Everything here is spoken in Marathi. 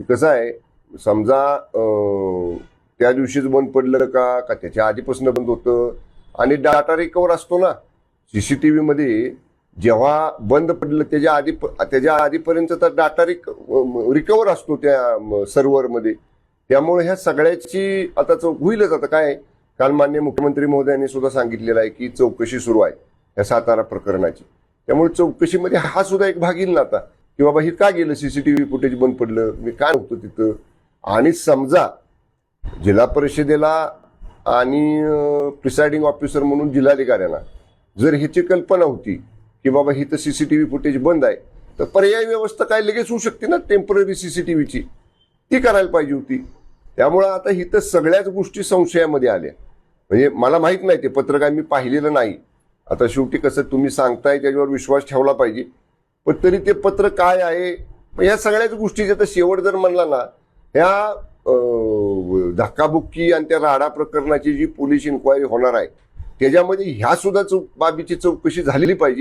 कसं आहे, समजा त्या दिवशीच बंद पडलं का त्याच्या आधीपासून बंद होतं. आणि डाटा रिकवर असतो ना सीसीटीव्ही मध्ये, जेव्हा बंद पडलं त्याच्या आधीपर्यंतचा डाटा रिकवर असतो त्या सर्व्हरमध्ये. त्यामुळे ह्या सगळ्याची आता होईलच. आता काय, काल माननीय मुख्यमंत्री महोदयांनी सुद्धा सांगितलेलं आहे की चौकशी सुरू आहे या सातारा प्रकरणाची. त्यामुळे चौकशीमध्ये हा सुद्धा एक भाग येईल ना आता, की बाबा हे का गेलं, सीसीटीव्ही फुटेज बंद पडलं, मी काय नव्हतं तिथं. आणि समजा जिल्हा परिषदेला आणि प्रिसाइडिंग ऑफिसर म्हणून जिल्हाधिकाऱ्यांना जर ह्याची कल्पना होती की बाबा ही तर सीसीटीव्ही फुटेज बंद आहे, तर पर्यायी व्यवस्था काय लगेच होऊ शकते ना टेम्पररी सीसीटीव्हीची, ती करायला पाहिजे होती. त्यामुळं आता ही तर सगळ्याच गोष्टी संशयामध्ये आल्या. म्हणजे मला माहित नाही, ते पत्र काय मी पाहिलेलं नाही. आता शेवटी कसं तुम्ही सांगताय त्याच्यावर विश्वास ठेवला पाहिजे, पण तरी ते पत्र काय आहे, ह्या सगळ्याच गोष्टीचा तर शेवट जर म्हणला ना, ह्या धक्काबुक्की आणि त्या राडा प्रकरणाची जी पोलीस इन्क्वायरी होणार आहे त्याच्यामध्ये ह्या सुद्धा बाबीची चौकशी झालेली पाहिजे.